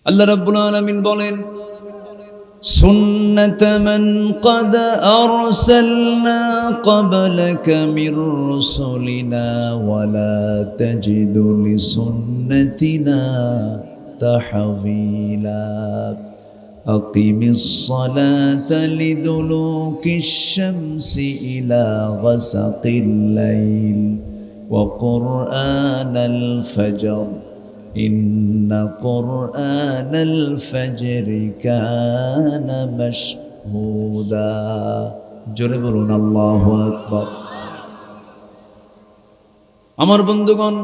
আল্লাহ রাব্বুল আলামিন বলেন, সুন্নাত মান ক্বাদ আরসালনা ক্বাবলাকা মির রুসুলিনা ওয়ালা তাজিদু লিসুন্নাতিনা তাহওয়িলা। আকিমিস সালাতা লিদুলুকিশ শামসি ইলা গাসাকিল লাইল ওয়া কুরআনাল ফাজর ইন্না কুরআনাল ফাজরি কানা মাশহুদা। জোরে বলুন আল্লাহু আকবার। আমার বন্ধুগণ,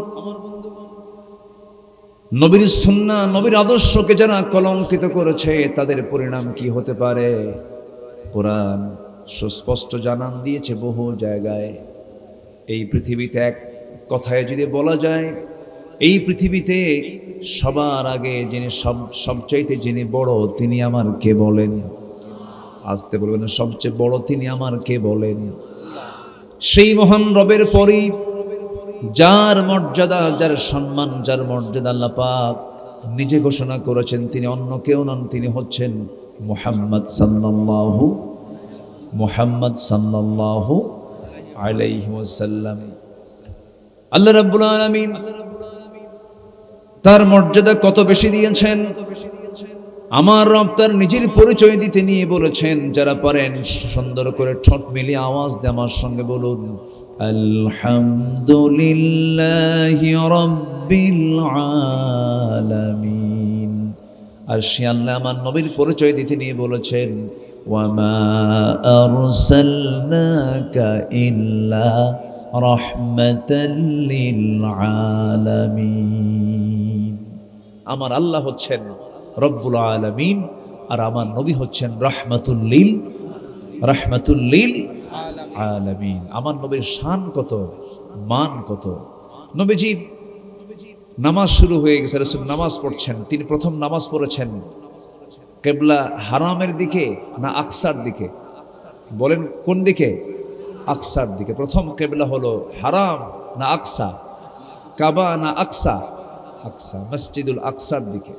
নবীর সুন্নাহ, নবীর আদর্শকে যারা কলঙ্কিত করেছে তাদের পরিণাম কি হতে পারে কোরআন সুস্পষ্ট জানান দিয়েছে বহু জায়গায়। এই পৃথিবীতে এক কথায় যদি বলা যায়, এই পৃথিবীতে সবার আগে যিনি সবচাইতে যিনি বড় তিনি আমার কে বলেন? আসতে বলবেন, সবচেয়ে বড় তিনি আমার কে বলেন? সেই মহান রবের পরই যার মর্যাদা, যার সম্মান, যার মর্যাদা আল্লাহ পাক নিজে ঘোষণা করেছেন, তিনি অন্য কেউ নন, তিনি হচ্ছেন মুহাম্মদ সাল্লাল্লাহু আলাইহি ওয়াসাল্লাম। আল্লাহ রাব্বুল আলামিন তার মর্যাদা কত বেশি দিয়েছেন। আমার রব তার নিজের পরিচয় দিতে নিয়ে বলেছেন, যারা পারেন সুন্দর করে ঠোঁট মিলিয়ে আওয়াজ দিয়ে আমার সঙ্গে বলুন, আলহামদুলিল্লাহি রাব্বিল আলামিন। আর সে আল্লাহ আমার নবীর পরিচয় দিতে নিয়ে বলেছেন, ওয়ামা আরসালনাকা ইল্লা রাহমাতাল লিল আলামিন। আমার আল্লাহ হচ্ছেন রব্বুল আলামিন, আর আমার নবী হচ্ছেন রাহমাতুল লিল আলামিন। আমার নবীর শান কত, মান কত। নবীজি নামাজ শুরু হয়ে গেছে, রাসূল নামাজ পড়ছেন। তিনি প্রথম নামাজ পড়েছেন কিবলা হারামের দিকে না আকসার দিকে? বলেন কোন দিকে? আকসার দিকে। প্রথম কিবলা হলো হারাম না আকসা? কাবা না আকসা? আকসা, মসজিদুল আকসার দিকে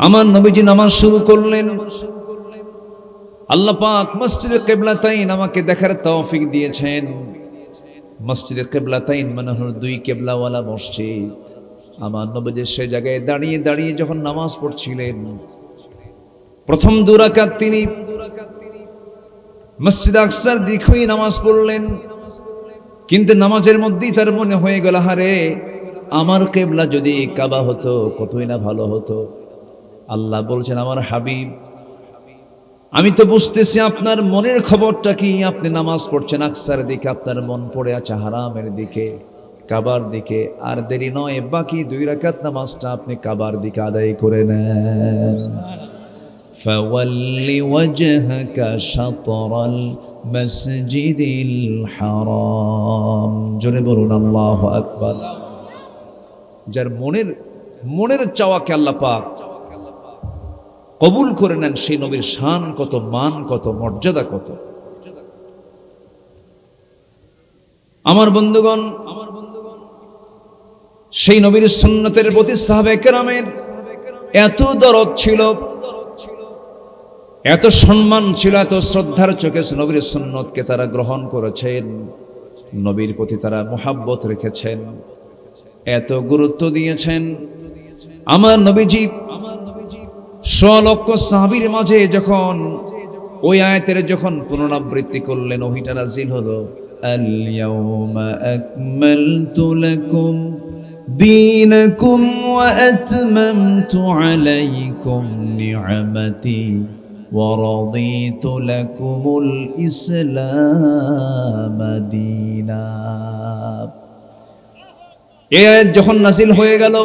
আমার নবীজি নামাজ শুরু করলেন। আল্লাহ পাক মসজিদে কিবলাতাইন আমাকে দেখার তৌফিক দিয়েছেন। মসজিদে কিবলাতাইন মানে হলো দুই কিবলাওয়ালা মসজিদ। আমার নবীজি সে জায়গায় দাঁড়িয়ে দাঁড়িয়ে যখন নামাজ পড়ছিলেন, প্রথম দুই রাকাত তিনি মসজিদ আকসার দিকেই নামাজ পড়লেন। কিন্তু নামাজের মধ্যেই তার মনে হয়ে গেল, হারে আমার কিবলা যদি কাবা হতো কতই না ভালো হতো। আল্লাহ বলছেন, আমার হাবিব, আমি তো বুঝতেছি আপনার মনের খবরটা কি। আপনি নামাজ পড়ছেন আকসার দিকে, আপনার মন পড়ে আছে হারামের দিকে, কাবার দিকে। আর দেরি নয়, বাকি দুই রাকাত নামাজটা আপনি কাবার দিকে আদায় করে নেন। ফাওয়াল্লি ওয়াজহাকা শাতরাল মসজিদিল হারাম। জোরে বলুন আল্লাহু আকবার। যার মনের চাওয়াকে আল্লাহ পাক কবুল করে নেন, সেই নবীর শান কত, মান কত, মর্যাদা কত। আমার বন্ধুগণ, সেই নবীর সুন্নতের প্রতি সাহাবায়ে কেরামের এত দরদ ছিল, এত সম্মান ছিল, এত শ্রদ্ধার চোখে নবীর সুন্নতকে তারা গ্রহণ করেছেন। নবীর প্রতি তারা মুহাব্বত রেখেছেন, এত গুরুত্ব দিয়েছেন। আমার নবীজি 100 লক্ষ সাহাবীর মাঝে যখন ওই আয়াতের যখন পুনরাবৃত্তি করলেন, ওহিটা নাযিল হলো, আল ইয়াউমা আকমালতু লাকুম দীনাকুম ওয়া আতমামতু আলাইকুম নি'মাতি ওয়া রাদিতু লাকুমুল ইসলাম দীনা। এই আয়াত যখন নাযিল হয়ে গেল,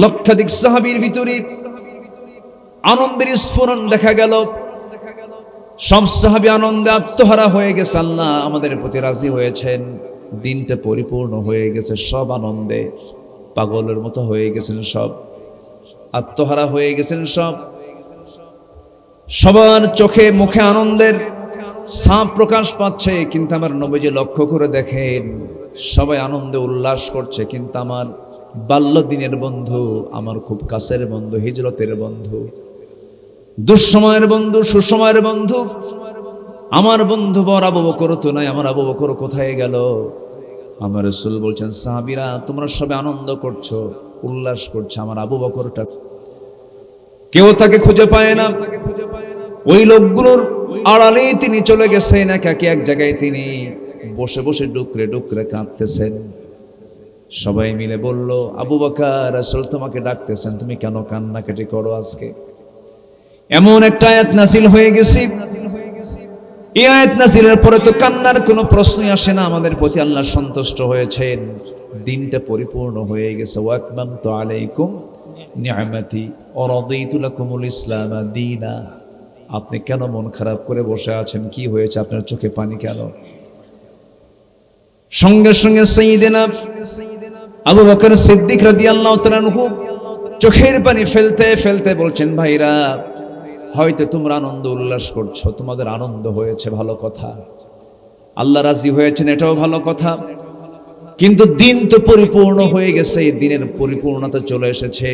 লক্ষাধিক সাহাবীর ভিতরে আনন্দের স্ফুরণ দেখা গেল। সব সাহাবী আনন্দে আত্মহারা হয়ে গেছে। আল্লাহ আমাদের প্রতি রাজি হয়েছেন, দিনটা পরিপূর্ণ হয়ে গেছে। সব আনন্দে পাগলের মতো হয়ে গেছেন, সব আত্মহারা হয়ে গেছেন। সবার চোখে মুখে আনন্দের ছাপ প্রকাশ পাচ্ছে। কিন্তু আমার নবীজি লক্ষ্য করে দেখেন, সবাই আনন্দে উল্লাস করছে, কিন্তু আমার বাল্যদিনের বন্ধু, আমার খুব কাছের বন্ধু, হিজরতের বন্ধু, দুঃসময়ের বন্ধু, সুসময়ের বন্ধু, আমার বন্ধু বড় আবু বকর তো নাই, আমার আবু বকর কোথায় গেল? আমার রাসূল বলছেন, সাহাবীরা তোমরা সবে আনন্দ করছো, উল্লাস করছো, আমার আবু বকরটা কেউ তাকে খুঁজে পায় না। ওই লোকগুলোর আড়ালেই তিনি চলে গেছেন, একাকি এক জায়গায় তিনি বসে বসে ডুকরে ডুকরে কাঁদতেছেন। সবাই মিলে বলল, আবু বকর, রাসূল তোমাকে ডাকতেছেন, তুমি কেন কান্নাকাটি করো? আজকে এমন একটা আয়াত নাযিল হয়ে গেছে, এই আয়াত নাযিলের পরে তো কান্নার কোনো প্রশ্নই আসে না। আমাদের প্রতি আল্লাহ সন্তুষ্ট হয়েছেন, দিনটা পরিপূর্ণ হয়ে গেছে। ওয়া আকমামতু আলাইকুম নি'মাতি ওয়া রাদিতু লাকুমুল ইসলাম দীনা। আপনি কেন মন খারাপ করে বসে আছেন? কি হয়েছে? আপনার চোখে পানি কেন? সঙ্গে সঙ্গে সাইয়েদনা আবু বকর সিদ্দিক রাদিয়াল্লাহু তাআলা আনহু চোখের পানি ফেলতে ফেলতে বলছেন, ভাইরা, হয়তো তোমরা আনন্দ উল্লাস করছো, তোমাদের আনন্দ হয়েছে, ভালো কথা, আল্লাহ রাজি হয়েছেন, এটাও ভালো কথা, কিন্তু দিন তো পরিপূর্ণ হয়ে গেছে, দিনের পরিপূর্ণতা চলে এসেছে।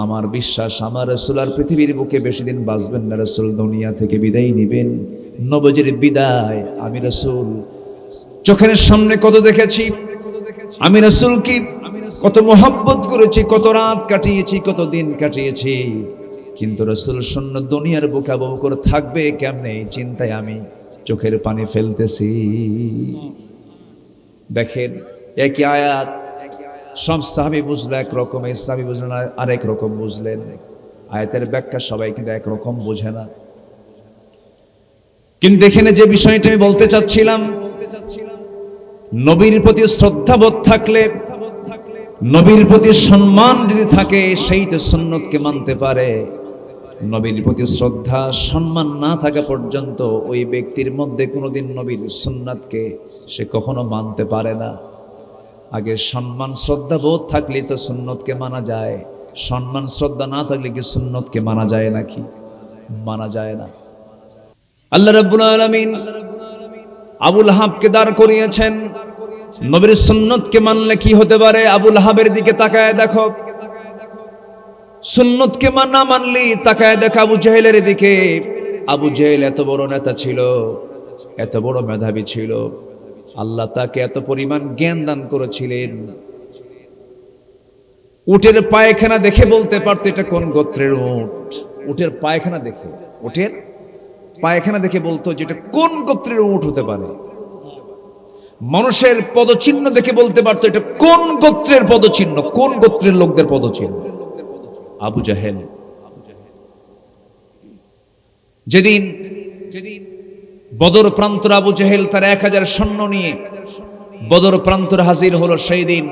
আমার বিশ্বাস আমার রাসূল আর পৃথিবীর বুকে বেশি দিন বাঁচবেন না। রাসূল দুনিয়া থেকে বিদায় নেবেন, নবীজির বিদায় আমি রাসূল চোখের সামনে কত দেখেছি। আমি রাসূল কি কত মোহাব্বত করেছি, কত রাত কাটিয়েছি, কত দিন কাটিয়েছি, কিন্তু রাসূল শূন্য দুনিয়ার বুকে আবু বকর থাকবে কেমনে, এই চিন্তায় আমি চোখের পানি ফেলতেছি। দেখেন, একই আয়াত সব সাহাবী বুঝলো একরকম, এই সাহাবী বুঝলেন আরেক রকম বুঝলেন। আয়াতের ব্যাখ্যা সবাই কিন্তু একরকম বোঝে না। কিন্তু এখানে যে বিষয়টা আমি বলতে চাচ্ছিলাম, নবীর প্রতি শ্রদ্ধাবোধ থাকলে, নবীর প্রতি সম্মান যদি থাকে, সেই তো সুন্নতকে মানতে পারে। নবীর প্রতি শ্রদ্ধা সম্মান না থাকা পর্যন্ত ওই ব্যক্তির মধ্যে কোনোদিন নবীর সুন্নাতকে সে কখনো মানতে পারে না। আগে সম্মান শ্রদ্ধা বোধ থাকলে তো সুন্নতকে মানা যায়, সম্মান শ্রদ্ধা না থাকলে কি সুন্নতকে মানা যায় নাকি? মানা যায় না। আল্লাহ রাব্বুল আলামিন আবুল আহাবকে দাঁড় করিয়েছেন। নবীর সুন্নতকে মানলে কি হতে পারে? আবুল আহাবের দিকে তাকায় দেখো, সুন্নতকে না মানলি তাকায় দেখো আবু জেহেলের দিকে। আবু জেহেল এত বড় নেতা ছিল, এত বড় মেধাবী ছিল, আল্লাহ তাকে এত পরিমাণ জ্ঞান দান করেছিলেন, উটের পায়খানা দেখে বলতে পারতো এটা কোন গোত্রের উট। উটের পায়খানা দেখে, উটের পায়খানা দেখে বলতো যে এটা কোন গোত্রের উট হতে পারে। মানুষের পদচিহ্ন দেখে বলতে পারতো এটা কোন গোত্রের পদচিহ্ন, কোন গোত্রের লোকদের পদচিহ্ন। আবু জাহেল যেদিন বদর প্রান্তর আবু জাহেল তার 1000 সৈন্য নিয়ে বদর প্রান্তর হাজির হলো, সেই দিন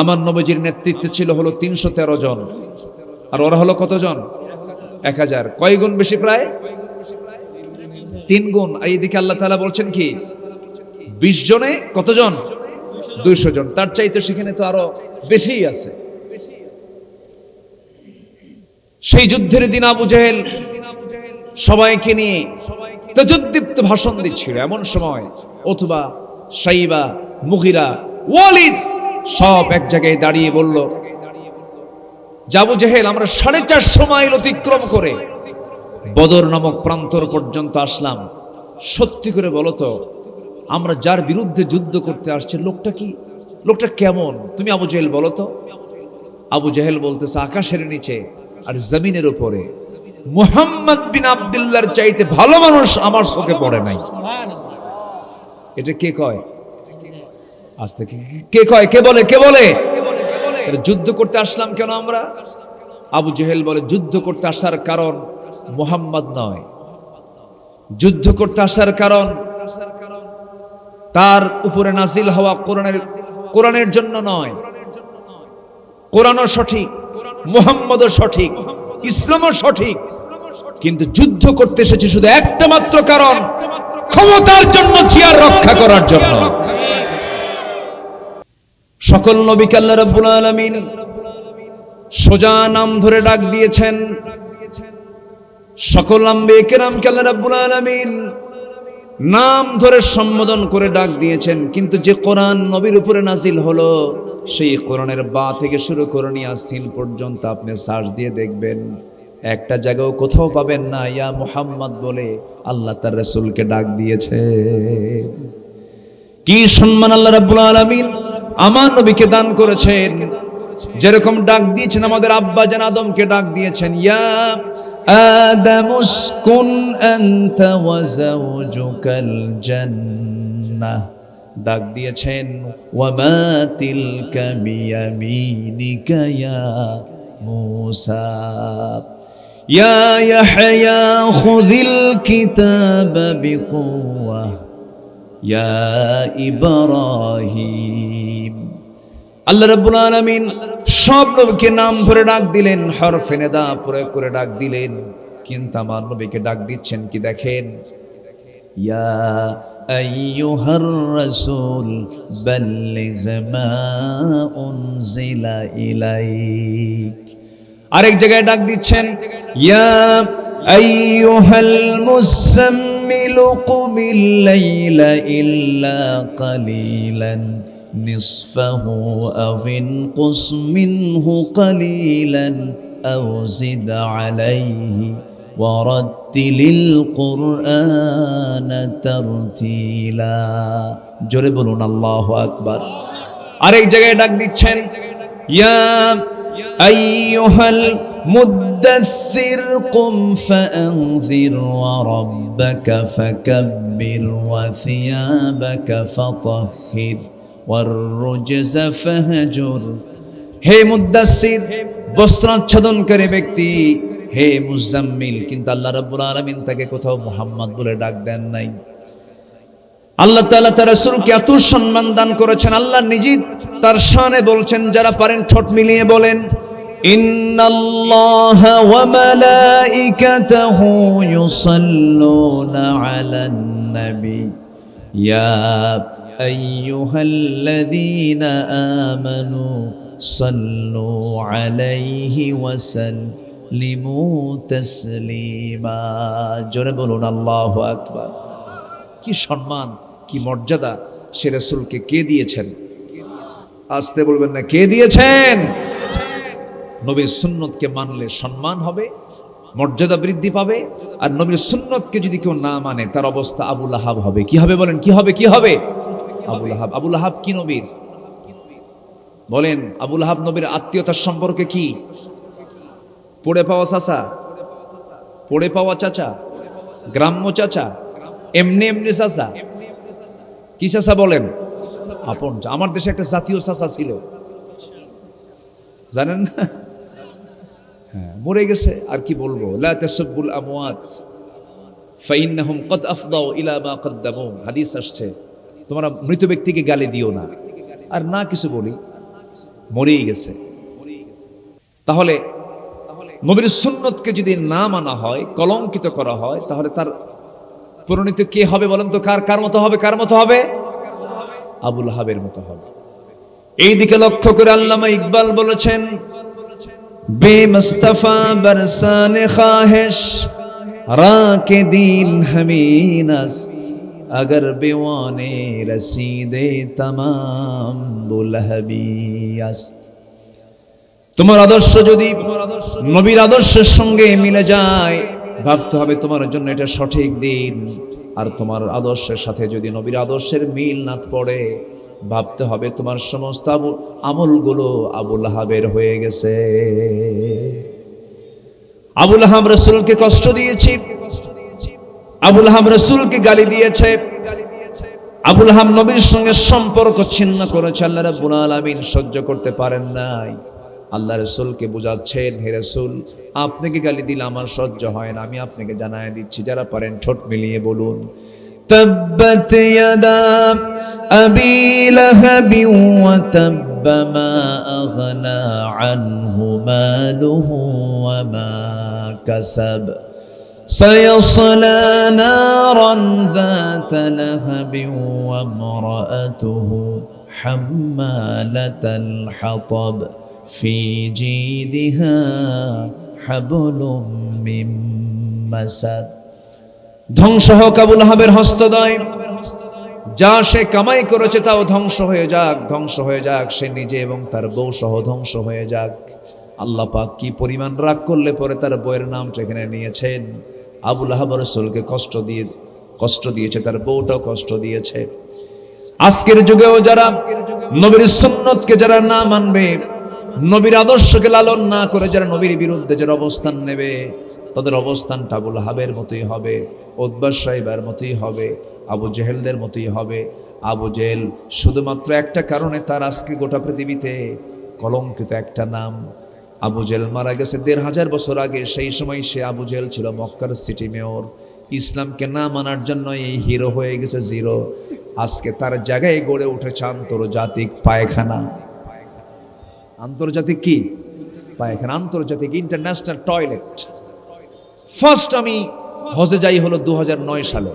আমার নবীজির নেতৃত্বে ছিল হলো 313 জন, আর ওরা হলো কতজন? 1000। কয় গুণ বেশি? প্রায় 3 গুণ। আর এইদিকে আল্লাহ তাআলা বলছেন কি 20 জনে কতজন? 200 জন। তার চাইতে সেখানে তো আরো বেশিই আছে। সেই যুদ্ধের দিন আবু জাহেল সবাইকে নিয়ে তেজোদ্দীপ্ত ভাষণ দিচ্ছিল। এমন সময় উতবা, শাইবা, মুগিরা, ওয়ালিদ সব এক জায়গায় দাঁড়িয়ে বলল, আবু জাহেল, আমরা 450 মাইল অতিক্রম করে বদর নামক প্রান্তর পর্যন্ত আসলাম, সত্যি করে বলো তো আমরা যার বিরুদ্ধে যুদ্ধ করতে আসছে লোকটা কি, লোকটা কেমন? তুমি আবু জাহেল বলো তো। আবু জাহেল বলতেছে, আকাশের নিচে আর জমিনের উপরে মুহাম্মদ বিন আব্দুল্লাহর চাইতে ভালো মানুষ আমার চোখে পড়ে নাই। এটা কে কয়? আজ থেকে কে কয়? কে বলে? কে বলে? যুদ্ধ করতে আসলাম কেন আমরা? আবু জাহেল বলে, যুদ্ধ করতে আসার কারণ মুহাম্মদ নয়, যুদ্ধ করতে আসার কারণ তার উপরে নাজিল হওয়া কোরআনের জন্য নয়। কোরআনও সঠিক, মুহাম্মদও সঠিক, ইসলামও সঠিক, কিন্তু যুদ্ধ করতে এসেছে শুধু একটা মাত্র কারণ, ক্ষমতার জন্য, চেয়ার রক্ষা করার জন্য। সকল নবীকে আল্লাহ রাব্বুল আলামিন সোজা নাম ধরে ডাক দিয়েছেন, সকল আম্বিয়া কিরামকে আল্লাহ রাব্বুল আলামিন নাম ধরে সম্বোধন করে ডাক দিয়েছেন। কিন্তু যে কোরআন নবীর উপরে নাজিল হলো সেই কোরআনের বা থেকে শুরু করে নিয়ে সিন পর্যন্ত আপনি সার্চ দিয়ে দেখবেন, একটা জায়গাও কোথাও পাবেন না ইয়া মুহাম্মদ বলে আল্লাহ তার রাসূলকে ডাক দিয়েছে। কি সম্মান আল্লাহ রাব্বুল আলামিন আমার নবীকে দান করেছেন। যেরকম ডাক দিয়েছেন আমাদের আব্বা জান আদমকে ডাক দিয়েছেন, ইয়া আদামুসকুন আনতা ওয়া যাওজুকাল জান্নাহ। ডাক দিয়েছেন ওয়া মা তিলকা বিয়ামিনিকা ইয়া মূসা। ইয়া ইয়াহইয়া খুযিল কিতাবা বিকুওয়া ইয়া ইব্রাহিম। আল্লাহ রাব্বুল আলামিন সব নবীকে নাম ধরে ডাক দিলেন, হরফে নিদা প্রয়োগ করে ডাক দিলেন, কিন্তু আমার নবীকে ডাক দিচ্ছেন কি দেখেন, ইয়া আইয়ুহার রাসূল বাল্লিগ মা উনজিলা ইলাইক। আরেক জায়গায় ডাক দিচ্ছেন, ইয়া আইয়ুহাল মুসাম্মিলু কুমিল লাইলা ইল্লা কালিলান নিসফাহু আও ইনকুস মিনহু কালিলান আও জিদ আলাইহি ওয়ারাত্তিলিল কুরআনা তারতিলা। জোরে বলুন আল্লাহু আকবার। আরেক জায়গায় ডাক দিচ্ছেন, ইয়া আইয়ুহাল মুদ্দাসসির কুম ফাআনযির ওয়া রাব্বাকা ফাকাব্বির ওয়া সিয়াবাকা ফাতাহহির ওয়ার রুজজা ফাহজুর। হে মুদ্দাসসির বস্ত্রাচ্ছাদনকারী ব্যক্তি, হে মুজাম্মিল, কিন্তু আল্লাহ রাব্বুল আলামিন তাকে কোথাও মুহাম্মদ বলে ডাক দেন নাই। আল্লাহ তাআলা তার রাসূলকে এত সম্মান দান করেছেন, আল্লাহ নিজে তার শানে বলছেন, যারা পারেন ঠোঁট মিলিয়ে বলেন, ইন্নাল্লাহা ওয়া মালাইকাতাহু ইউসাল্লুনা আলান নবী ইয়া আইয়ুহাল্লাযীনা আমানু সাল্লু আলাইহি ওয়া সাল্লিমু তাসলিমা। জোরে বলুন আল্লাহু আকবার। কি সম্মান, কি মর্যাদা সে রাসূলকে কে দিয়েছেন? আসতে বলবেন না, কে দিয়েছেন? নবীর সুন্নতকে মানলে সম্মান হবে, মর্যাদা বৃদ্ধি পাবে। আর নবীর সুন্নতকে যদি কেউ না মানে তার অবস্থা আবু লাহাব হবে। কি হবে বলেন, কি হবে? কি হবে? আবু লাহাব। আবু লাহাব কি নবীর? বলেন, আবু লাহাব নবীর আত্মীয়তার সম্পর্কে কি? পড়ে পাওয়া চাচা, পড়ে পাওয়া চাচা, গ্রাম্য চাচা, এমনি এমনি চাচা? কি চাচা বলেন? আপন। আমার দেশে একটা জাতীয় চাচা ছিল, জানেন না? হ্যাঁ, মরে গেছে, আর কি বলবো। লা তাসুব্বুল আমওয়াত ফাইন্নাহুম ক্বাদ আফদাউ ইলা মা কদ্দামু। হাদিস আসছে, তোমরা মৃত ব্যক্তিকে গালি দিও না। আর না কিছু বলি, মরেই গেছে। তাহলে নবীর সুন্নতকে যদি না মানা হয়, কলঙ্কিত করা হয়, তাহলে তার পরিণতি কে হবে বলেন তো? কার মতো হবে? কার মতো হবে? আবু লাহাবের মতো হবে। এই দিকে লক্ষ্য করে আল্লামা ইকবাল বলেছেন, বেমুস্তাফা বরসানে খাহিশ রাকে দিন হমিন আস্ত अगर बेवाने रसीदे तमाम बुलहबी अस्त। তোমার আদর্শ যদি নবীর আদর্শের সঙ্গে মিলে যায়, ভাবতে হবে তোমার জন্য এটা সঠিক দিন। আর তোমার আদর্শের সাথে যদি নবীর আদর্শের মিল না পড়ে, ভাবতে হবে তোমার সমস্ত আমলগুলো আবু লাহাবের হয়ে গেছে। আবু লাহাব রাসূলকে কষ্ট দিয়েছে, আবু লাহাব রাসূলকে গালি দিয়েছে, আবু লাহাব নবীর সঙ্গে সম্পর্ক ছিন্ন করেছে। আল্লাহ রাব্বুল আলামিন সহ্য করতে পারেন নাই। আল্লাহ রাসূলকে বুঝাচ্ছেন, হে রাসূল, আপনাকে গালি দিলে আমার সহ্য হয় না, আমি আপনাকে জানায় দিচ্ছি। যারা পারেন ঠোঁট মিলিয়ে বলুন, তাব্বাত ইয়াদা আবি লাহাবি ওয়া তাব্বা মা আগনা আনহু মালুহু ওয়া মা কাসাব سيصلى نارا ذات لهب وامرأته حمالة الحطب في جيدها حبل من مسد। ধ্বংস হোক আবু লাহাবের হস্তদ্বয়, যা সে কামাই করেছে তাও ধ্বংস হয়ে যাক, ধ্বংস হয়ে যাক, সে নিজে এবং তার বউ সহ ধ্বংস হয়ে যাক। আল্লাহ পাক কি পরিমাণ রাগ করলে পরে তার বউয়ের নামটা এখানে নিয়েছেন। আবু লাহাব রাসূলকে কষ্ট দিয়েছে, তার বউটাও কষ্ট দিয়েছে। আজকের যুগেও যারা নবীর সুন্নতকে যারা না মানবে, নবীর আদর্শকে লালন না করে যারা নবীর বিরুদ্ধে যারা অবস্থান নেবে, তাদের অবস্থানটা আবু লাহাবের মতোই হবে, উতবা সাইবার মতোই হবে, আবু জেহেলদের মতোই হবে। আবু জেহেল শুধুমাত্র একটা কারণে তার আজকে গোটা পৃথিবীতে কলঙ্কিত একটা নাম। আবু জেহেল মারা গেছে ১৫০০ বছর আগে, সেই সময় সে আবু জেহেল ছিল মক্কার সিটি মেয়র। ইসলামকে না মানার জন্য এই হিরো হয়ে গেছে জিরো। আজকে তার জায়গায় গড়ে উঠেছে আন্তর্জাতিক পায়খানা। আন্তর্জাতিক কি পায়খানা? আন্তর্জাতিক ইন্টারন্যাশনাল টয়লেট। ফার্স্ট আমি হজে যাই হলো ২০০৯ সালে।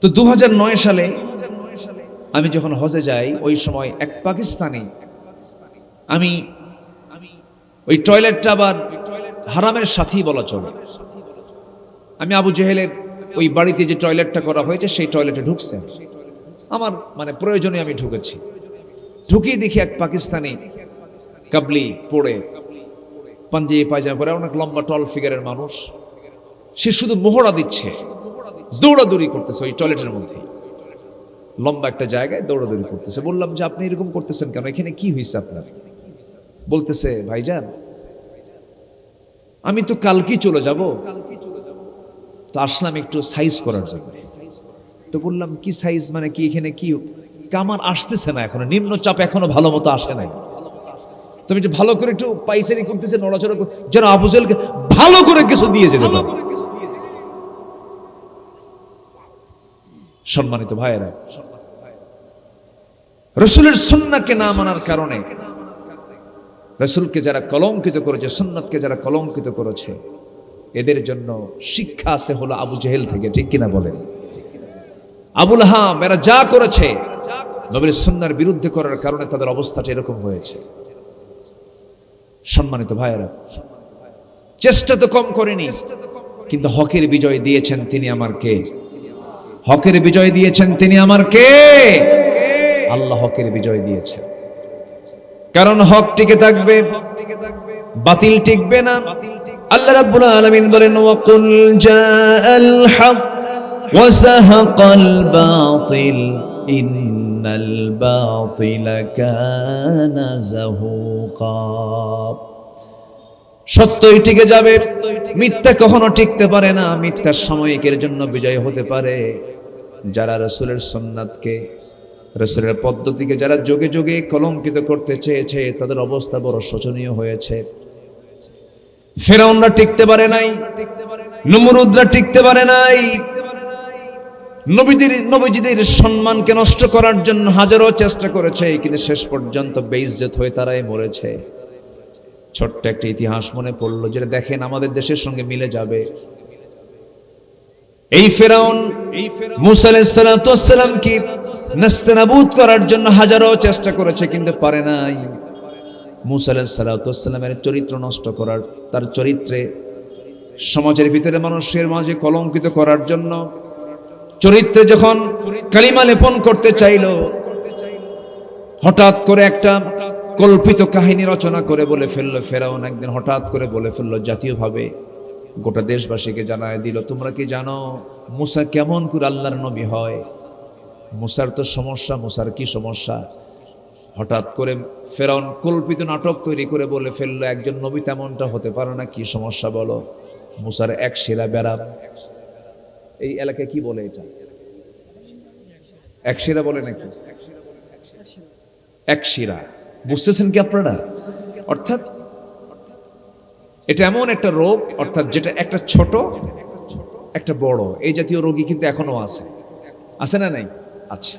তো ২০০৯ সালে আমি যখন হজে যাই, ওই সময় এক পাকিস্তানি, আমি ওই টয়লেটটা আবার হারামের সাথী বলা চলে। আমি আবু জেহেলের ওই বাড়িতে যে টয়লেটটা করা হয়েছে সেই টয়লেটে ঢুকছে, আমার মানে প্রয়োজনে আমি ঢুকেছি। ঢুকিয়ে দেখি এক পাকিস্তানি কাবলি পড়ে, পাঞ্জাবি পায়জামা পরে, অনেক লম্বা টল ফিগারের মানুষ। সে শুধু মোহরা দিচ্ছে, দৌড়াদৌড়ি করতেছে ওই টয়লেটের মধ্যে, লম্বা একটা জায়গায় দৌড়াদৌড়ি করতেছে। বললাম যে আপনি এরকম করতেছেন কেন, এখানে কি হয়েছে আপনার? বলতেছে ভাইজান আমি তো কালকেই চলে যাব, তো আসলাম একটু সাইজ করার জন্য। তো বললাম কি সাইজ মানে কি, এখানে কি? কামান আসতেছে না এখনো, নিম্নচাপ এখনো ভালো মতো আসে নাই। তুমি একটু ভালো করে একটু পাইচারি করতেছে, নড়াচড়া যেন আবু জেহেলকে ভালো করে কিছু দিয়ে যেতে পারে। সম্মানিত ভাইয়েরা, রাসূলের সুন্নাহকে না মানার কারণে, রাসূলকে যারা কলঙ্কিত করেছে, সুন্নাতকে যারা কলঙ্কিত করেছে, এদের জন্য শিক্ষা আছে হলো আবু জেহেল থেকে। ঠিক কিনা বলেন? আবু লাহাব এরা যা করেছে নবীর সুন্নাহর বিরুদ্ধে করার কারণে তাদের অবস্থাটা এরকম হয়েছে। সম্মানিত ভাইয়েরা, চেষ্টা তো কম করেনি, কিন্তু হকের বিজয় দিয়েছেন তিনি আমার কে? হকের বিজয় দিয়েছেন তিনি আমার কে? আল্লাহ হকের বিজয় দিয়েছেন। কারণ হক টিকে থাকবে, বাতিল টিকবে না। আল্লাহ রাব্বুল আলামিন বলেন ওয়াকুল জাআল হক ওয়া যাহাকাল বাতিল ইন্নাল বাতিলা কানা যাহুকা। সত্যই টিকে যাবে, মিথ্যা কখনো টিকতে পারে না। মিথ্যা সাময়িকের জন্য বিজয় হতে পারে। যারা রাসূলের সুন্নাতকে, রাসূলের পদ্ধতিকে যারা যোগে যোগে কলঙ্কিত করতে চেয়েছে, তাদের অবস্থা বড় শোচনীয় হয়েছে। ফিরআউনরা টিকতে পারে নাই, নমরুদরা টিকতে পারে নাই। নবীজিদের সম্মানকে নষ্ট করার জন্য হাজারো চেষ্টা করেছে, কিন্তু শেষ পর্যন্ত বেইজ্জত হয়ে তারাই মরেছে। ছোট্ট একটা ইতিহাস মনে পড়লো, যেটা দেখেন আমাদের দেশের সঙ্গে মিলে যাবে। এই ফিরআউন মূসা আলাইহিস সালাতু ওয়াস সালামকে নাস্তানাবুদ করার জন্য হাজারো চেষ্টা করেছে, কিন্তু পারে নাই। মূসা আলাইহিস সালাতু ওয়াস সালামের চরিত্র নষ্ট করার, তার চরিত্রে সমাজের ভিতরে মানুষের মাঝে কলঙ্কিত করার জন্য, চরিত্রে যখন কালিমা লেপন করতে চাইল, হঠাৎ করে একটা কল্পিত কাহিনী রচনা করে বলে ফেললো। ফেরাউন একদিন হঠাৎ করে বলে ফেললো, জাতীয়ভাবে গোটা দেশবাসীকে জানায় দিল, তোমরা কি জানো মূসা কেমন করে আল্লাহর নবী হয়? মূসার তো সমস্যা, মূসার কি সমস্যা? হঠাৎ করে ফেরাউন কল্পিত নাটক তৈরি করে বলে ফেললো, একজন নবী তেমনটা হতে পারে না, কি সমস্যা বলো? মূসার এক শিরা বেরাম। এই এলাকায় কি বলে এটা? এক শিরা বলে নাকি? এক শিরা, বুঝতেছেন কি আপনারা? অর্থাৎ এটা এমন একটা রোগ, অর্থাৎ যেটা একটা ছোট একটা বড়, এই জাতীয় রোগী কিন্তু এখনো আছে, আছে না নাই? আচ্ছা,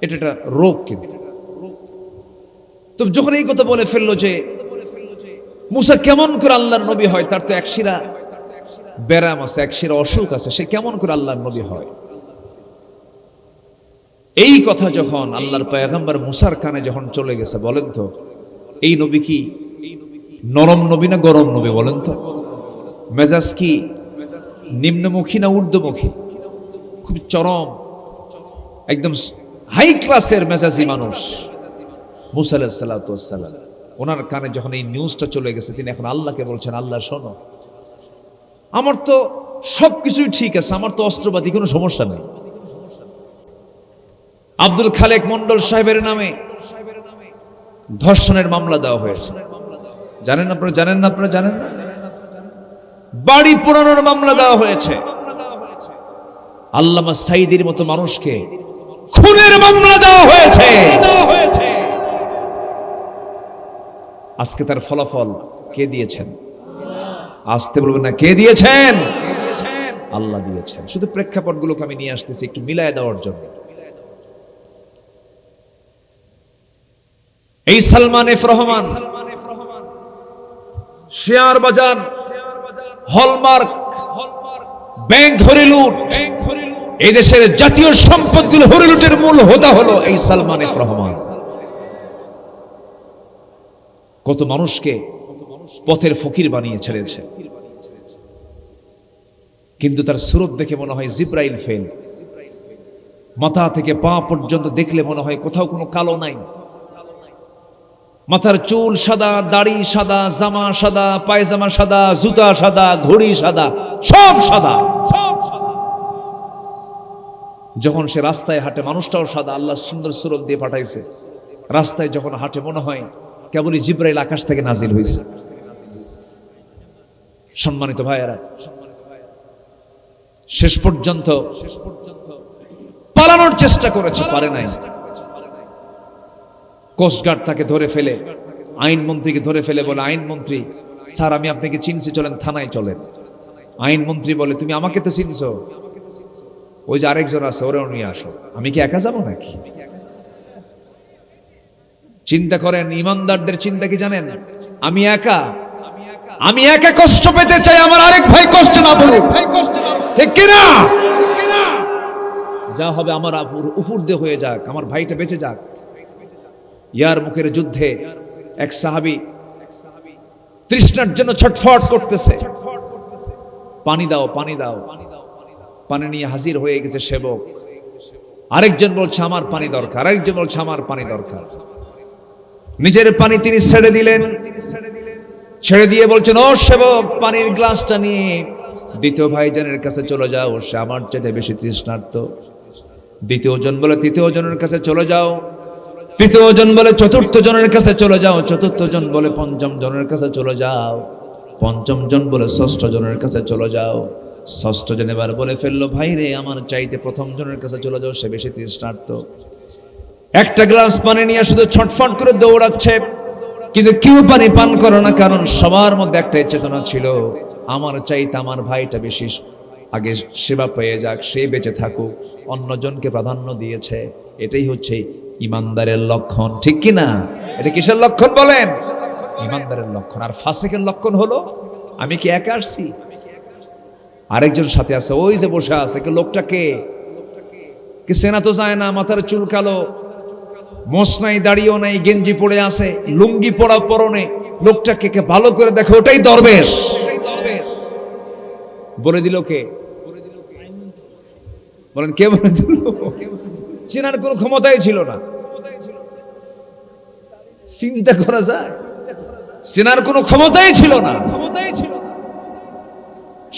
এটা একটা রোগ। কিন্তু তো যখন এই কথা বলে ফেললো যে মূসা কেমন করে আল্লাহর নবী হয়, তার তো এক শিরা ব্যারাম আছে, এক শিরা অসুখ আছে, সে কেমন করে আল্লাহর নবী হয়? এই কথা যখন আল্লাহর পয়গম্বর মূসার কানে যখন চলে গেছে, বলেন তো এই নবী কি নরম নবী না গরম নবী? বলেন তো মেজাজ কি নিম্নমুখী না ঊর্ধ্বমুখী? খুব চরম একদম হাই ক্লাসের মেজাজি মানুষ মুসা আলাইহিস সালাতু ওয়াস সালাম। ওনার কানে যখন এই নিউজটা চলে গেছে, তিনি এখন আল্লাহকে বলছেন, আল্লাহ শোনো, আমার তো সবকিছুই ঠিক আছে, আমার তো অস্ত্রপাতি কোনো সমস্যা নেই। আব্দুল খালেক মন্ডল সাহেবের নামে ধর্ষণের মামলা দেওয়া হয়েছে। জানেন আপনারা? জানেন না? আপনারা জানেন না? বাড়ি পোড়ানোর মামলা দেওয়া হয়েছে। আল্লামা সাইদির মতো মানুষকে খুনের মামলা দেওয়া হয়েছে। আজকে তার ফলাফল কে দিয়েছেন? আসতে বলবেন না, কে দিয়েছেন? আল্লাহ দিয়েছেন। শুধু প্রেক্ষাপটগুলোকে আমি নিয়ে আসতেছি একটু মিলায় দেওয়ার জন্য। এই সালমান এফ রহমান শেয়ার বাজার, হলমার্ক, ব্যাংক হরে লুট, এই দেশের জাতীয় সম্পদগুলো হরে লুটের মূল হোতা হলো এই সালমান এফ রহমান। কত মানুষকে পথের ফকির বানিয়ে ছেড়েছে, কিন্তু তার সুরত দেখে মনে হয় জিব্রাইল ফেল। মাথা থেকে পা পর্যন্ত দেখলে মনে হয় কোথাও কোনো কালো নাই। মাথার চুল সাদা, দাড়ি সাদা, জামা সাদা, পায়জামা সাদা, জুতা সাদা, ঘড়ি সাদা, সব সাদা, সব সাদা। যখন সে রাস্তায় হাঁটে, মানুষটাও সাদা, আল্লাহ সুন্দর সুরত দিয়ে পাঠাইছে। রাস্তায় যখন হাঁটে মনে হয় কেবলই জিব্রাইল আকাশ থেকে নাজিল হয়েছে। সম্মানিত ভাইয়েরা, শেষ পর্যন্ত পালানোর চেষ্টা করেছে, পারে নাই। কোস্টগার্ড তাকে ধরে ফেলে, আইনমন্ত্রীকে ধরে ফেলে, বলে আইনমন্ত্রী স্যার আমি আপনাকে চিনছি, চলেন থানায় চলেন। আইনমন্ত্রী বলে তুমি আমাকে তো চিনছো, ওই যে আরেকজন আছে ওরেও নিয়ে আসো। আমি কি একা যাবো নাকি? চিন্তা করেন, ইমানদারদের চিন্তা কি জানেন? আমি একা কষ্ট পেতে চাই, আমার আরেক ভাই কষ্ট না পড়ুক, ঠিক কিনা? যা হবে আমার উপর দিয়ে হয়ে যাক, আমার ভাইটা বেঁচে যাক। ইয়ার মুখের যুদ্ধে এক সাহাবী তৃষ্ণার জন্য ছটফট করতেছে, পানি দাও, পানি দাও। পানি নিয়ে হাজির হয়ে গেছে সেবক। আরেকজন বলছে আমার পানি দরকার, আরেকজন বলছে আমার পানি দরকার। নিজের পানি তিনি ছেড়ে দিলেন, ছেড়ে দিয়ে বলছেন ও সেবক, পানির গ্লাসটা নিয়ে দ্বিতীয় ভাইজানের কাছে চলে যাও, সে আমার চাইতে বেশি তৃষ্ণার্ত। দ্বিতীয় জন বলে তৃতীয় জনের কাছে চলে যাও, তৃতীয় জন বলে চতুর্থ জনের কাছে চলে যাও, চতুর্থ জন বলে পঞ্চম জনের কাছে চলে যাও, পঞ্চম জন বলে ষষ্ঠ জনের কাছে চলে যাও। ষষ্ঠ জন এবার বলে ফেললো ভাই রে, আমার চাইতে প্রথম জনের কাছে চলে যাও, সে বেশি তৃষ্ণার্ত। একটা গ্লাস পানি নিয়ে শুধু ছটফট করে দৌড়াচ্ছে, কিন্তু কেউ পানি পান করো না, কারণ সবার মধ্যে একটাই চেতনা ছিল, আমার চাইতে আমার ভাইটা বেশি আগে সেবা পেয়ে যাক, সে বেঁচে থাকুক, অন্যজনকে প্রাধান্য দিয়েছে। এটাই হচ্ছে ইমানদারের লক্ষণ, ঠিক কিনা? এটা কিসের লক্ষণ বলেন? ইমানদারের লক্ষণ। আর ফাসিকের লক্ষণ হলো আমি কি একা আসছি, আরেকজন সাথে আছে, ওই যে বসে আছে, লোকটাকে কি চেনা তো যায় না, মাথার চুল কালো, মোছ নাই, দাড়িও নাই, গেঞ্জি পরে আছে, লুঙ্গি পরা পরনে, লোকটাকে কে ভালো করে দেখে, ওটাই দরবেশ। বলে দিল কে? বলেন কে বলে দিল? চেনার কোনো ক্ষমতাই ছিল না। চিন্তা করা যায়, চেনার কোনো ক্ষমতাই ছিল না।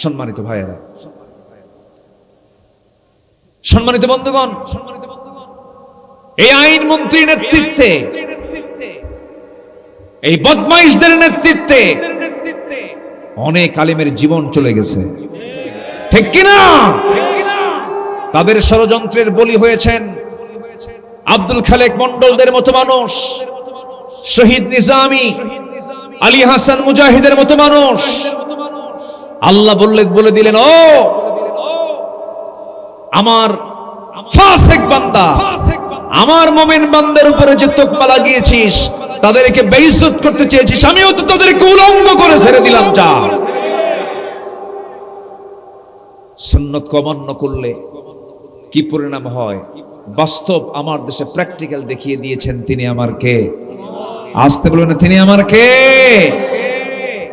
সম্মানিত ভাইয়েরা, সম্মানিত বন্ধুগণ, এই আইন মন্ত্রীর নেতৃত্বে, এই বদমাইশদের নেতৃত্বে অনেক আলেমের জীবন চলে গেছে, ঠিক কিনা? তাদের ষড়যন্ত্রের বলি হয়েছেন আব্দুল খালেক মন্ডলদের মতো মানুষ, শহীদ নিজামী, আলী হাসান মুজাহিদের মতো মানুষ। আল্লাহ বলে দিলেন, ও আমার ফাসিক বান্দা, আমার মুমিন বান্দার উপরে যে তোকমা লাগিয়েছিস, তাদেরকে বেইজ্জত করতে চেয়েছিস, আমিও তো তাদেরকে উলঙ্গ করে ছেড়ে দিলাম। যা, সুন্নত অমান্য করলে কি পরিণাম হয় বাস্তব আমার দেশে প্র্যাকটিক্যাল দেখিয়ে দিয়েছেন। তিনি আমার কে? আসতে বলুন, তিনি আমার কে?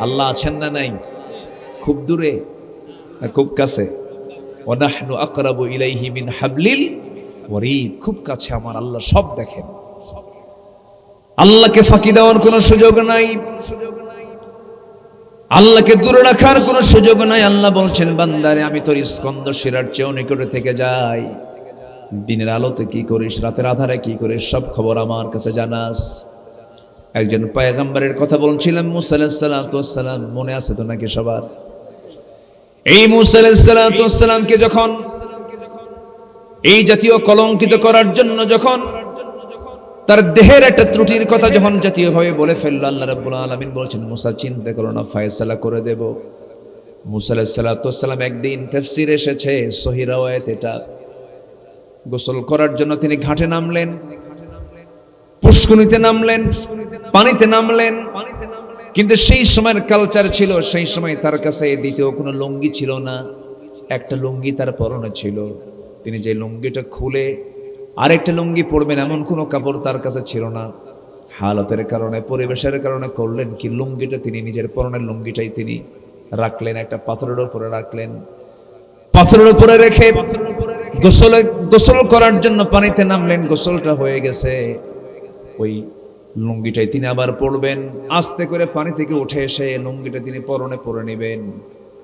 আল্লাহ আছেন না নাই? খুব দূরে, খুব কাছে। ওয়ানাহনু আকরাবু ইলাইহি মিন হাবলিল করিব, খুব কাছে আমার, আল্লাহ সব দেখেন। আল্লাহকে ফাঁকি দেওয়ার কোনো সুযোগ নাই, আল্লাহকে দূরে রাখার কোনো সুযোগ নাই। আল্লাহ বলছেন, বান্দারে আমি তোর স্কন্দ শিরার চেয়েও নিকটে থেকে যাই। দিনের আলোতে কি করিস, রাতের আধারে কি করিস, সব খবর আমার কাছে জানাস। একজন পয়গম্বরের কথা বলছিলাম, মুসা আলাইহিস সালাতু ওয়াস সালাম, মনে আছে তো নাকি সবার? এই মুসা আলাইহিস সালাতু ওয়াস সালামকে যখন এই জাতীয় কলঙ্কিত করার জন্য যখন তার দেহের একটা ত্রুটির কথা যখন জাতীয়ভাবে বলে ফেলল, আল্লাহ রাব্বুল আলামিন বলছেন, মুসা চিন্তা করো না, ফয়সালা করে দেব। মুসা আলাইহিস সালাতু ওয়াস সালাম একদিন তাফসীরে এসেছে, সহিহ riwayat এটা, গোসল করার জন্য তিনি ঘাটে নামলেন, পুষ্করিণীতে নামলেন, পানিতে নামলেন। কিন্তু সেই সময়ের কালচার ছিল, সেই সময় তার কাছে দ্বিতীয় কোনো লুঙ্গি ছিল না, একটা লুঙ্গি তার পরনে ছিল। তিনি যে লুঙ্গিটা খুলে আরেকটা লুঙ্গি পরবেন এমন কোনো কাপড় তার কাছে ছিল না। হালাতের কারণে, পরিবেশের কারণে করলেন কি, লুঙ্গিটা তিনি নিজের পরনের লুঙ্গিটাই তিনি রাখলেন, একটা পাথরের উপরে রাখলেন। পাথরের উপরে রেখে গোসল করার জন্য পানিতে নামলেন, গোসলটা হয়ে গেছে, ওই লুঙ্গিটাই তিনি আবার পরবেন। আস্তে করে পানি থেকে উঠে এসে লুঙ্গিটা তিনি পরনে পরে নেবেন।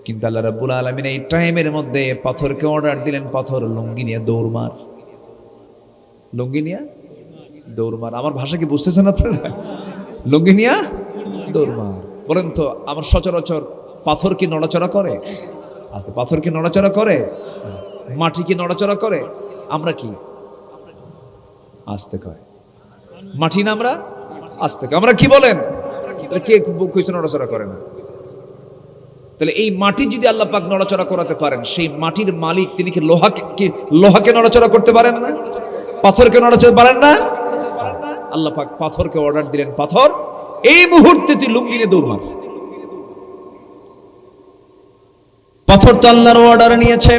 কিন্তু আল্লাহ রাব্বুল আলামিন এই টাইমের মধ্যে পাথরকে অর্ডার দিলেন, পাথর লুঙ্গি নিয়ে দৌড় মার, লুঙ্গি নিয়ে দৌড় মার। আমার ভাষা কি বুঝতেছেন আপনারা? লুঙ্গি নিয়ে দৌড় মার। বলেন তো, আমার সচরাচর পাথর কি নড়াচড়া করে? আস্তে, পাথর কি নড়াচড়া করে? মাটি কি নড়াচড়া করে? আমরা কি আস্তে কয়? মাটি না আমরা আস্তে কয়। আমরা কি বলেন? কে কিছু নড়াচড়া করে না? তাহলে এই মাটি যদি আল্লাহ পাক নড়াচড়া করাতে পারেন, সেই মাটির মালিক তিনি কি লোহাকে নড়াচড়া করতে পারেন না? পাথরকে নড়াচড়া পারেন না? আল্লাহ পাক পাথরকে অর্ডার দিলেন, পাথর এই মুহূর্তে তুই লুঙ্গি নিয়ে দৌড় মার। পাথর তো আল্লাহর অর্ডার নিয়েছে,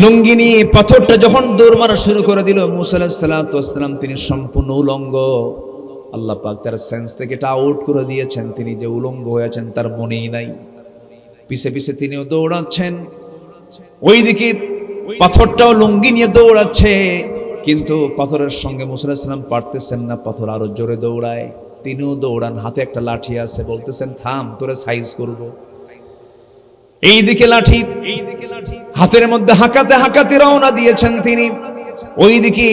লুঙ্গি নিয়ে পাথরটা যখন দৌড় মারা শুরু করে দিল, মুসা আলাইহিস সালাতু ওয়াস সালাম তিনি সম্পূর্ণ উলঙ্গ। আল্লাহ পাক তার সেন্স থেকে এটা আউট করে দিয়েছেন, তিনি যে উলঙ্গ হয়েছেন তার মনেই নাই। পিছে পিছে তিনিও দৌড়াচ্ছেন, ওইদিকে পাথরটাও লুঙ্গি নিয়ে দৌড়াচ্ছে। কিন্তু পাথরের সঙ্গে মুসা আলাইহিস সালাম পারতেছেন না, পাথর আরো জোরে দৌড়ায়, তিনিও দৌড়ান, হাতে একটা লাঠি আছে, বলতেছেন থাম, তোরে সাইজ করব। এইদিকে লাঠি, হাতের মধ্যে হাঁকাতে হাঁকাতে রওনা দিয়েছেন তিনি। ওইদিকে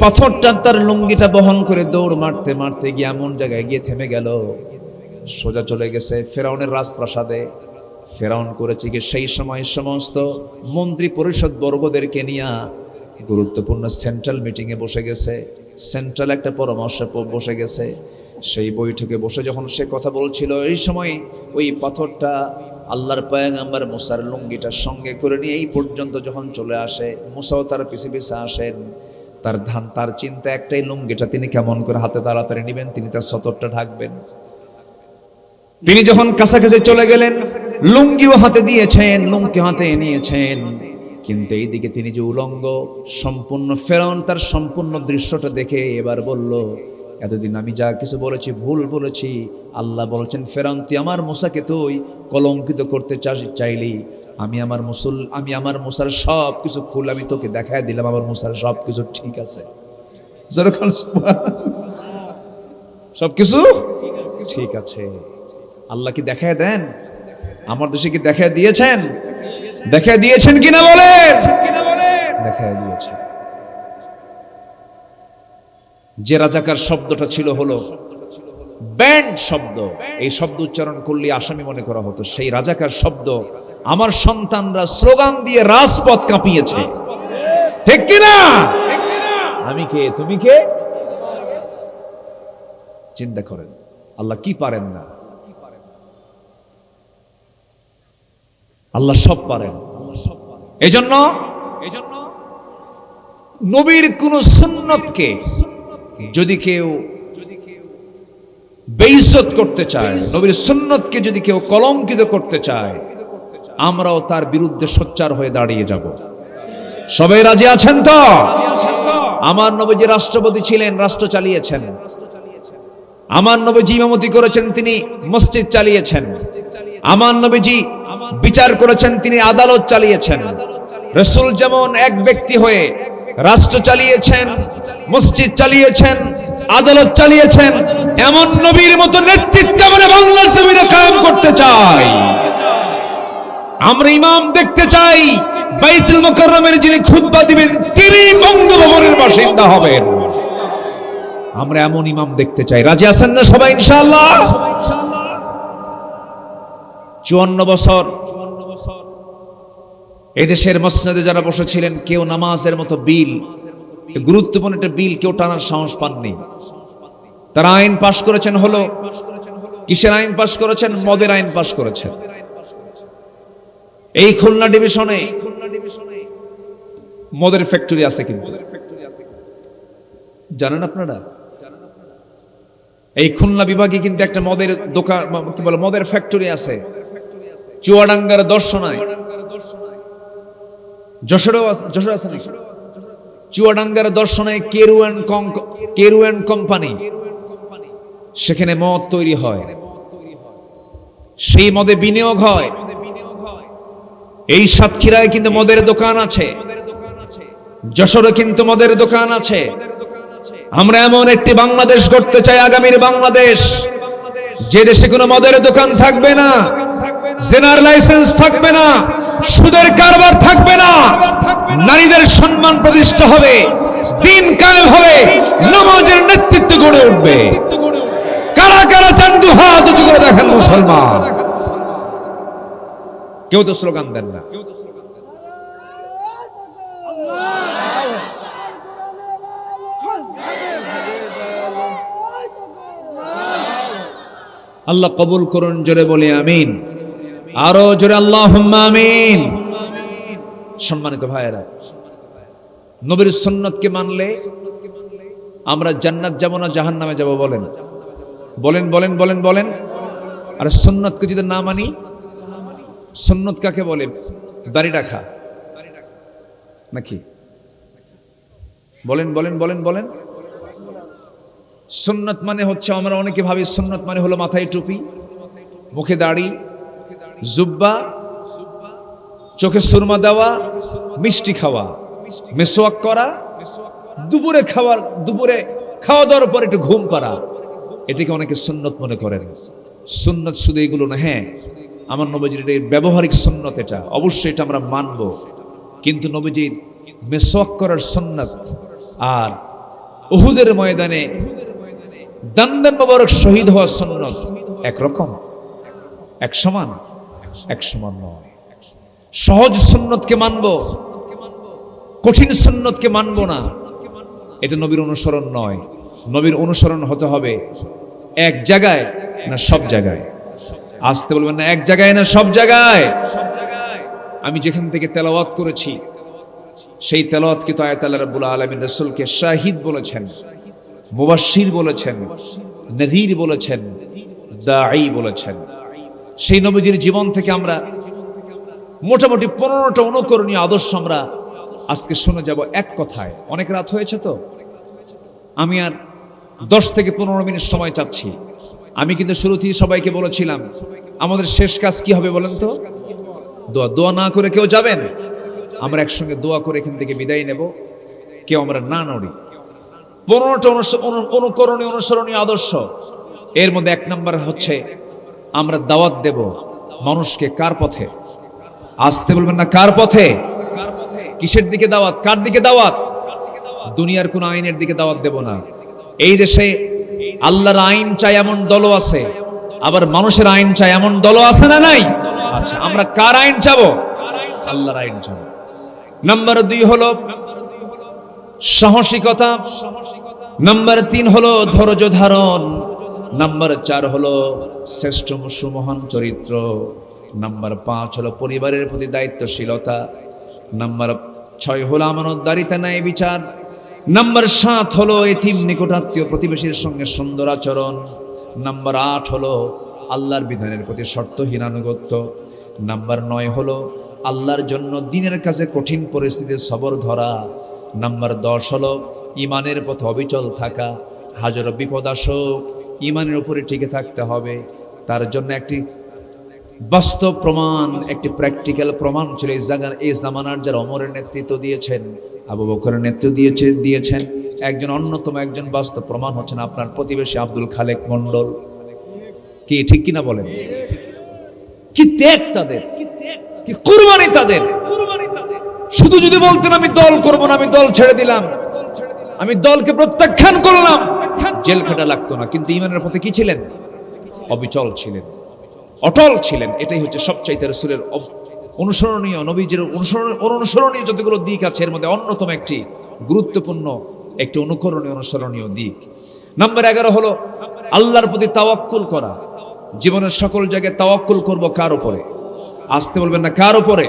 পাথরটা তার লুঙ্গিটা বহন করে দৌড় মারতে মারতে গিয়ে এমন জায়গায় গিয়ে থেমে গেল, সোজা চলে গেছে ফেরাউনের রাজপ্রাসাদে। ফেরাউন করেছে কি, সেই সময় সমস্ত মন্ত্রী পরিষদ বর্গদেরকে নিয়ে গুরুত্বপূর্ণ সেন্ট্রাল মিটিং এ বসে গেছে, সেন্ট্রাল একটা পরামর্শ বসে গেছে। সেই বৈঠকে বসে যখন সে কথা বলছিল, এই সময় ওই পাথরটা আল্লাহর পয়গম্বর মুসার লুঙ্গিটার সঙ্গে করে নিয়ে এই পর্যন্ত যখন চলে আসে, মুসাও তার পিছে পিছে আসেন। তার চিন্তা একটাই, লুঙ্গিটা তিনি কেমন করে হাতে তাড়াতাড়ি নেবেন, তিনি তার সতরটা ঢাকবেন। তিনি যখন কাছাকাছি চলে গেলেন, লুঙ্গিও হাতে দিয়েছেন, লুঙ্গি হাতে নিয়েছেন, কিন্তু এইদিকে তিনি যে উলঙ্গ সম্পূর্ণ। ফেরাউন তার সম্পূর্ণ দৃশ্যটা দেখে এবার বলল, এতদিন আমি যা কিছু বলেছি ভুল বলেছি। আল্লাহ বলছেন, ফেরাউন তুই আমার মুসাকে তুই কলঙ্কিত করতে চাইলি, আমি আমার মুসার সব কিছু খুল আমি তোকে দেখায় দিলাম, আমার মুসার সব কিছু ঠিক আছে, সব কিছু ঠিক আছে। আল্লাহ কি দেখায় দেন? আমার দেশে কি দেখায় দিয়েছেন? দেখায় দিয়েছেন কিনা বলেন? দেখায় দিয়েছেন। যে রাজাকার শব্দটা ছিল হলো ব্যান্ড শব্দ, এই শব্দ উচ্চারণ করলে আসামি মনে করা হতো। সেই রাজাকার শব্দ আমার সন্তানরা স্লোগান দিয়ে রাজপথ কাঁপিয়েছে, ঠিক কিনা? আমি কে, তুমি কে? চিন্তা করেন, আল্লাহ কি পারেন না? আল্লাহ সব পারেন। এজন্য নবীর কোন সুন্নতকে যদি কেউ বেইজ্জত করতে চায়, নবীর সুন্নতকে যদি কেউ কলঙ্কিত করতে চায়, আমরাও তার বিরুদ্ধে সোচ্চার হয়ে দাঁড়িয়ে যাব। সবাই রাজি আছেন তো? আমার নবীজি রাষ্ট্রপতি ছিলেন, রাষ্ট্র চালিয়েছেন। আমার নবীজি ইমামতি করেছেন, তিনি মসজিদ চালিয়েছেন। আমার নবীজি বিচার করেছেন, তিনি আদালত চালিয়েছেন। রাসূল যেমন এক ব্যক্তি হয়ে রাষ্ট্র চালিয়েছেন, মসজিদ চালিয়েছেন, আদালত চালিয়েছেন। এমন নবীর মতো নেতৃত্ব আমরা বাংলার জমিনে কায়েম করতে চাই। আমরা ইমাম দেখতে চাই, বাইতুল মুকাররমের যিনি খুতবা দিবেন তিনি বঙ্গভবনের বাসিন্দা হবেন। আমরা এমন ইমাম দেখতে চাই। রাজি আছেন না সবাই ইনশাআল্লাহ? 54 বছর এদেশের মসজিদে যারা বসেছিলেন, কেউ নামাজের মতো বিল, গুরুত্বপূর্ণ একটা বিল কেউ টানার সাহস পাননি। তারা আইন পাশ করেছেন, হলো কিসের আইন পাশ করেছেন? মদের আইন পাশ করেছেন। এই খুলনা ডিভিশনে মদের ফ্যাক্টরি আছে, কিন্তু জানেন আপনারা? এই খুলনা বিভাগে কিন্তু একটা মদের দোকান, কি বলে, মদের ফ্যাক্টরি আছে চুয়াডাঙ্গার দর্শনায়। যশোর আছে নাকি? চুয়াডাঙ্গার দর্শনায় কেরু অ্যান্ড কোম্পানি, সেখানে মদ তৈরি হয়, সেই মদে বিনিয়োগ হয়। এই সাতক্ষীরায় কিন্তু মদের দোকান আছে, যশোরে কিন্তু মদের দোকান আছে। আমরা এমন একটি বাংলাদেশ গড়তে চাই, আগামীর বাংলাদেশ, যে দেশে কোনো মদের দোকান থাকবে না, জেনার লাইসেন্স থাকবে না, সুদের কারবার থাকবে না, নারীদের সম্মান প্রতিষ্ঠা হবে, দিন কায়েম হবে, নামাজের নেতৃত্ব গড়ে উঠবে। কারা কারা চান দু হাত উঁচু করে দেখেন মুসলমান? কেউ তো স্লোগান দেন না। আল্লাহ কবুল করুন, জোরে বলি আমিন। আরো জোরে আল্লাহুম্মা আমিন। সম্মানিত ভাইয়েরা, নবীর সুন্নতকে মানলে আমরা জান্নাত যাব না জাহান্নামে যাব? বলেন বলেন বলেন বলেন বলেন। আর সুন্নতকে যদি না মানি, সুন্নত কাকে বলে? দাড়ি রাখা নাকি? বলেন বলেন বলেন বলেন। সুন্নত মানে হচ্ছে, আমরা অনেকে ভাবি সুন্নত মানে হলো মাথায় টুপি, মুখে দাড়ি, জুব্বা, চোখে সুরমা দেওয়া, মিষ্টি খাওয়া, মেসওয়াক করা, দুপুরে খাওয়া দাওয়ার পর একটু ঘুম পাড়া, এটাকে অনেকে সুন্নত মনে করেন। সুন্নত শুধু এগুলো না। হ্যাঁ, আমার নবীজির ব্যবহারিক সুন্নত, এটা অবশ্যই, এটা আমরা মানব। কিন্তু নবীজির মেসওয়াক করার সুন্নত আর উহুদের ময়দানে দান্দান মোবারক শহীদ হওয়ার সুন্নত একরকম, এক সমান? এক সমান নয়। সহজ সুন্নতকে মানব, কঠিন সুন্নতকে মানব না, এটা নবীর অনুসরণ নয়। নবীর অনুসরণ হতে হবে এক জায়গায় না সব জায়গায়? আসতে বলবেন না, এক জায়গায় না সব জায়গায়? আমি যেখান থেকে তেলাওয়াত করেছি, সেই তেলাওয়াতকে তো আয়াত আল্লাহ রাব্বুল আলামিন রাসূলকে শাহিদ বলেছেন, মুবাশশির বলেছেন, নাযীর বলেছেন, দাঈ বলেছেন। সেই নবীজির জীবন থেকে আমরা মোটামুটি 15টা অনুকরণীয় আদর্শ আমরা আজকে শুনে যাব এক কথায়। অনেক রাত হয়েছে তো, আমি আর 10 থেকে 15 মিনিট সময় চাচ্ছি। আমি কিন্তু শুরুতেই সবাইকে বলেছিলাম, আমাদের শেষ কাজ কি হবে বলেন তো? দোয়া। দোয়া না করে কেউ যাবেন? আমরা একসঙ্গে দোয়া করে এখান থেকে বিদায় নেব, কেউ আমরা না নড়ি। 15টা অনুকরণীয় অনুসরণীয় আদর্শ। এর মধ্যে 1 নাম্বার হচ্ছে, আমরা দাওয়াত দেব মানুষকে। কার পথে? আসতে বলবেন না, কার পথে? কিসের দিকে দাওয়াত? কার দিকে দাওয়াত? দুনিয়ার কোন আইনের দিকে দাওয়াত দেব না। এই দেশে আল্লাহর আইন চাই এমন দলও আছে, আবার মানুষের আইন চাই এমন দলও আছে না নাই? আচ্ছা, আমরা কার আইন চাবো? আল্লাহর আইন চাবো। নাম্বার 2 হলো সাহসিকতা। নাম্বার 3 হলো ধৈর্য ধারণ। নাম্বার 4 হলো শ্রেষ্ঠ সুমহান চরিত্র। নাম্বার 5 হলো পরিবারের প্রতি দায়িত্বশীলতা। নাম্বার 6 হলো আমানতদারিতা, ন্যায় বিচার। নাম্বার 7 হলো এতিম নিকটাত্মীয় প্রতিবেশীর সঙ্গে সুন্দর আচরণ। নাম্বার 8 হলো আল্লাহর বিধানের প্রতি শর্তহীন আনুগত্য। নাম্বার 9 হলো আল্লাহর জন্য দিনের কাছে কঠিন পরিস্থিতিতে সবর ধরা। নাম্বার 10 হলো ইমানের পথে অবিচল থাকা। হাজারো বিপদ আসুক, ইমানের উপরে টিকে থাকতে হবে। তার জন্য একটি বাস্তব প্রমাণ, একটি প্র্যাকটিক্যাল প্রমাণ ছিল এই জামানার যারা ওমরের নেতৃত্ব দিয়েছেন, আবু বকরের নেতৃত্ব দিয়েছেন একজন অন্যতম একজন বাস্তব প্রমাণ হচ্ছেন আপনার প্রতিবেশী আব্দুল খালেক মন্ডল। কি ঠিক কিনা বলেন? কি ত্যাগ তাদের, কি কুরবানি তাদের। শুধু যদি বলতেন আমি দল করব না, আমি দল ছেড়ে দিলাম, আমি দলকে প্রত্যাখ্যান করলাম, জেল খাটা লাগতো না। কিন্তু ঈমানের পথে কি ছিলেন? অবিচল ছিলেন, অটল ছিলেন। এটাই হচ্ছে সবচাইতে রাসূলের অনুসরণীয়, নবীজির অনুসরণীয় যতগুলো দিক আছে এর মধ্যে অন্যতম একটি গুরুত্বপূর্ণ একটি অনুসরণীয় দিক। নাম্বার 11 হলো আল্লাহর প্রতি তাওয়াক্কুল করা। জীবনের সকল জায়গায় তাওয়াক্কুল করব কার উপরে? আসতে বলবেন না, কার উপরে?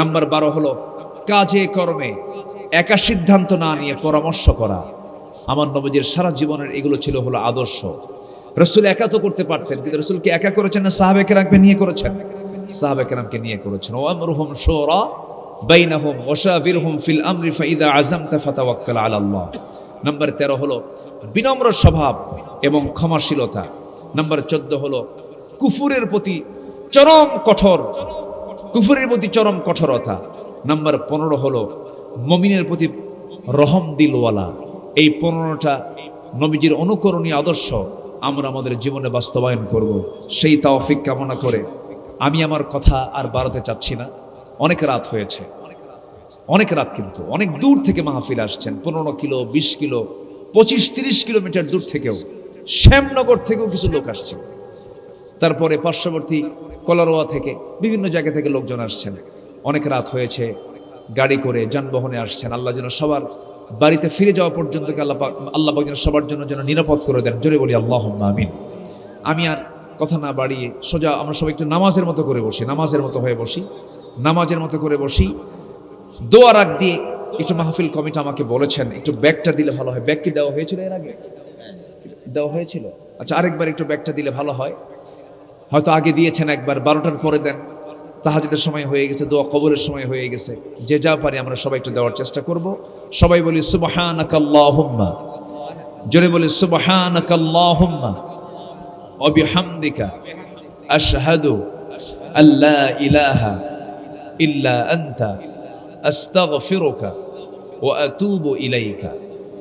নাম্বার 12 হলো কাজে কর্মে একা সিদ্ধান্ত না নিয়ে পরামর্শ করা। আমার নবীজির সারা জীবনের এগুলো ছিল হলো আদর্শ। রাসূল একা তো করতে পারতেন, কিন্তু রাসূলকে একা করেছেন না সাহাবায়ে কেরামকে নিয়ে করেছেন? সাহাবায়ে কেরামকে নিয়ে করেছেন। ওয়া আমরুহুম শুরা বাইনাহুম ওয়া শাবিরহুম ফিল আমরি ফাইদা আযামতা ফাতাওয়াক্কাল আলাল্লাহ। নাম্বার 13 হলো বিনম্র স্বভাব এবং ক্ষমাশীলতা। নাম্বার 14 হলো কুফরের প্রতি চরম কঠোরতা। নাম্বার 15 হলো মুমিনের প্রতি রহম দিলওয়ালা। এই 15টা নবীজির অনুকরণীয় আদর্শ আমরা আমাদের জীবনে বাস্তবায়ন করব, সেই তৌফিক কামনা করে আমি আমার কথা আর বাড়াতে চাচ্ছি না। অনেক রাত হয়েছে, অনেক রাত, কিন্তু অনেক দূর থেকে মাহফিল আসছেন। 15 কিলো, 20 কিলো, 25-30 কিলোমিটার দূর থেকেও, শ্যামনগর থেকেও কিছু লোক আসছে। তারপরে পার্শ্ববর্তী কলারোয়া থেকে বিভিন্ন জায়গা থেকে লোকজন আসছেন। অনেক রাত হয়েছে, গাড়ি করে যানবাহনে আসছেন। আল্লাহ যেন সবার বাড়িতে ফিরে যাওয়া পর্যন্ত আল্লাহ যেন সবার জন্য যেন নিরাপদ করে দেন। জোরে বলি আল্লাহুম্মা আমিন। আমি আর কথা না বাড়িয়ে সোজা আমরা সবাই একটু নামাজের মতো করে বসি, নামাজের মতো করে বসি। দোয়ার আগ দিয়ে একটু মাহফিল কমিটি আমাকে বলেছেন একটু ব্যাগটা দিলে ভালো হয়। ব্যাগ কি দেওয়া হয়েছিল এর আগে? দেওয়া হয়েছিল? আচ্ছা, আরেকবার একটু ব্যাগটা দিলে ভালো হয়। হয়তো আগে দিয়েছেন একবার, 12টার পরে দেন। তাহাজ্জুদের সময় হয়ে গেছে, দোয়া কবুলের সময় হয়ে গেছে। যে যা পারি আমরা সবাই একটু দেওয়ার চেষ্টা করব। সবাই বলি সুবহানাকাল্লাহুম্মা, জোরে বলি সুবহানাকাল্লাহুম্মা ওয়া বিহামদিকা আশহাদু আল্লা ইলাহা ইল্লা আনতা আস্তাগফিরুকা ওয়া আতুবু ইলাইকা।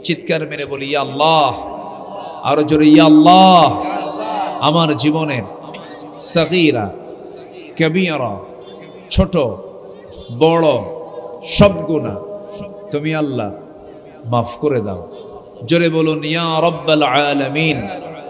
চিৎকার মেরে বলি ইয়া আল্লাহ, আরো জোরে ইয়া আল্লাহ। আমার জীবনের সগীরা কবিরা, ছোট বড় সব গুনাহ তুমি আল্লাহ মাফ করে দাও। জোরে বলুন ইয়া রাব্বাল আলামিন।